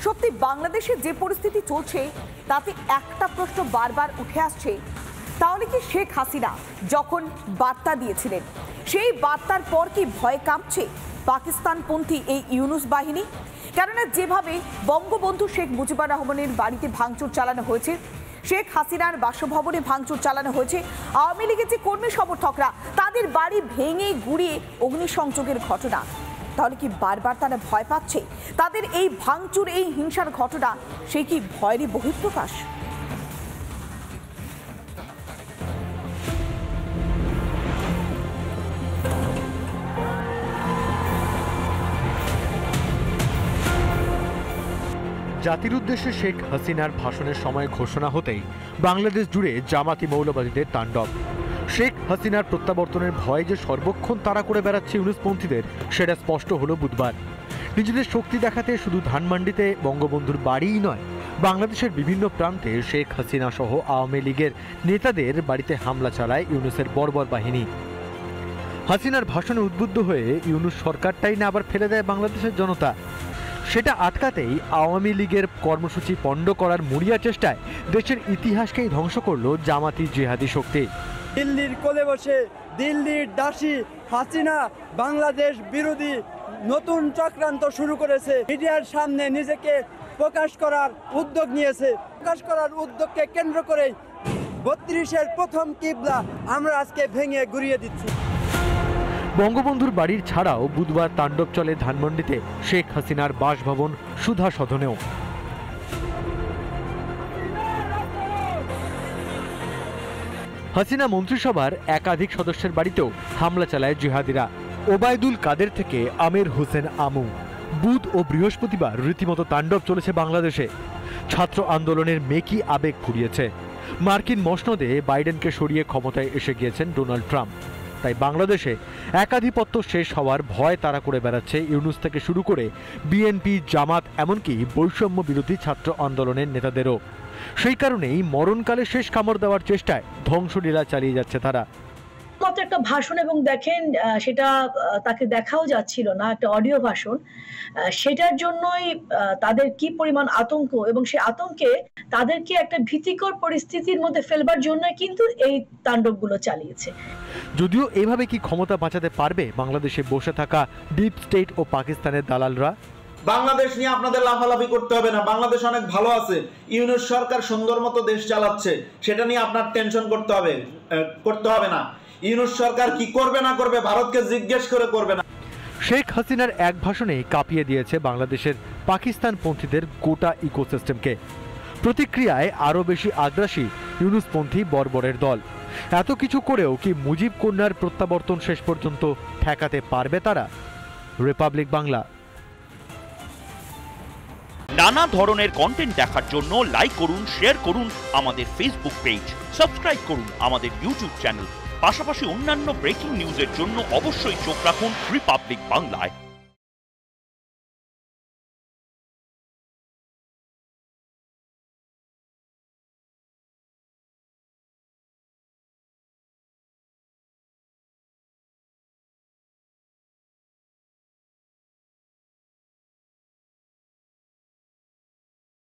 সত্যি বাংলাদেশে যে পরিস্থিতি চলছে তাতে একটা প্রশ্ন বারবার উঠে আসছে, তাহলে কি শেখ হাসিনা যখন বার্তা দিয়েছিলেন সেই বার্তার পর কি ভয় কাঁপছে পাকিস্তানপন্থী এই ইউনুস বাহিনী? কেননা যেভাবে বঙ্গবন্ধু শেখ মুজিবুর রহমানের বাড়িতে ভাঙচুর চালানো হয়েছে, শেখ হাসিনার বাসভবনে ভাঙচুর চালানো হয়েছে, আওয়ামী লীগের যে কর্মী সমর্থকরা তাদের বাড়ি ভেঙে গুঁড়িয়ে অগ্নিসংযোগের ঘটনা, তাহলে কি বারবার তারা ভয় পাচ্ছে? তাদের এই ভাঙচুর, এই হিংসার ঘটনা সেই কি ভয়েরই বহিঃপ্রকাশ? জাতির উদ্দেশ্যে শেখ হাসিনার ভাষণের সময় ঘোষণা হতেই বাংলাদেশ জুড়ে জামাতি মৌলবাদীদের তাণ্ডব। শেখ হাসিনার প্রত্যাবর্তনের ভয় যে সর্বক্ষণ তাড়া করে বেড়াচ্ছে ইউনুসপন্থীদের, সেটা স্পষ্ট হলো বুধবার। নিজেদের শক্তি দেখাতে শুধু ধানমন্ডিতে বঙ্গবন্ধুর বাড়িই নয়, বাংলাদেশের বিভিন্ন প্রান্তে শেখ হাসিনা সহ আওয়ামী লীগের নেতাদের বাড়িতে হামলা চালায় ইউনুসের বর্বর বাহিনী। হাসিনার ভাষণে উদ্বুদ্ধ হয়ে ইউনুস সরকারটাই না আবার ফেলে দেয় বাংলাদেশের জনতা। সেটা আটকাতেই আওয়ামী লীগের কর্মসূচি পণ্ড করার মরিয়া চেষ্টায় দেশের ইতিহাসকেই ধ্বংস করলো জামাতি জিহাদি শক্তি। দিল্লির কোলে বসে দিল্লির দাসী হাসিনা বাংলাদেশ বিরোধী নতুন চক্রান্ত শুরু করেছে। মিডিয়ার সামনে নিজেকে প্রকাশ করার উদ্যোগ নিয়েছে। প্রকাশ করার উদ্যোগকে কেন্দ্র করেই ৩২-এর প্রথম কিবলা আমরা আজকে ভেঙে গুড়িয়ে দিচ্ছি। বঙ্গবন্ধুর বাড়ির ছাড়াও বুধবার তাণ্ডব চলে ধানমন্ডিতে শেখ হাসিনার বাসভবন সুধা সদনেও। হাসিনা মন্ত্রিসভার একাধিক সদস্যের বাড়িতেও হামলা চালায় জিহাদিরা। ওবায়দুল কাদের থেকে আমির হোসেন আমু। বুধ ও বৃহস্পতিবার রীতিমতো তাণ্ডব চলেছে বাংলাদেশে। ছাত্র আন্দোলনের মেকি আবেগ ফুরিয়েছে। মার্কিন মসনদে বাইডেনকে সরিয়ে ক্ষমতায় এসে গিয়েছেন ডোনাল্ড ট্রাম্প। তাই বাংলাদেশে একাধিপত্য শেষ হওয়ার ভয় তাড়া করে বেড়াচ্ছে ইউনুস থেকে শুরু করে বিএনপি, জামাত, এমনকি বৈষম্য বিরোধী ছাত্র আন্দোলনের নেতাদেরও। সেই কারণেই মরণকালে শেষ কামড় দেওয়ার চেষ্টায় ধ্বংসলীলা চালিয়ে যাচ্ছে তারা। মাত্র একটা ভাষণ, এবং দেখেন সেটা তাকে দেখাও যাচ্ছিল না, একটা অডিও ভাষণ। সেটার জন্যই তাদের কি পরিমাণ আতঙ্ক, এবং সেই আতঙ্কে তাদেরকে একটা ভীতিকর পরিস্থিতির মধ্যে ফেলবার জন্য কিন্তু এই তাণ্ডবগুলো চালিয়েছে। যদিও এভাবে কি ক্ষমতা বাঁচাতে পারবে বাংলাদেশে বসে থাকা ডিপ স্টেট ও পাকিস্তানের দালালরা? বাংলাদেশ নিয়ে আপনাদের লাফালাফি করতে হবে না, বাংলাদেশ অনেক ভালো আছে। ইউনুস সরকার সুন্দর মতো দেশ চালাচ্ছে, সেটা নিয়ে আপনার টেনশন করতে হবে না। ইউনুস সরকার কি করবে না করবে ভারতকে জিজ্ঞেস করে করবে না। শেখ হাসিনার এক ভাষণে কাঁপিয়ে দিয়েছে বাংলাদেশের পাকিস্তানপন্থীদের গোটা ইকোসিস্টেমকে। প্রতিক্রিয়ায় আরও বেশি আগ্রাসী ইউনুসপন্থী বর্বরের দল। এত কিছু করেও কি মুজিব কন্যার প্রত্যাবর্তন শেষ পর্যন্ত ঠেকাতে পারবে তারা? রিপাবলিক বাংলা। নানা ধরনের কন্টেন্ট দেখার জন্য লাইক করুন, শেয়ার করুন আমাদের ফেসবুক পেজ, সাবস্ক্রাইব করুন আমাদের ইউটিউব চ্যানেল। পাশাপাশি অন্যান্য ব্রেকিং নিউজের জন্য অবশ্যই চোখ রাখুন রিপাবলিক বাংলায়।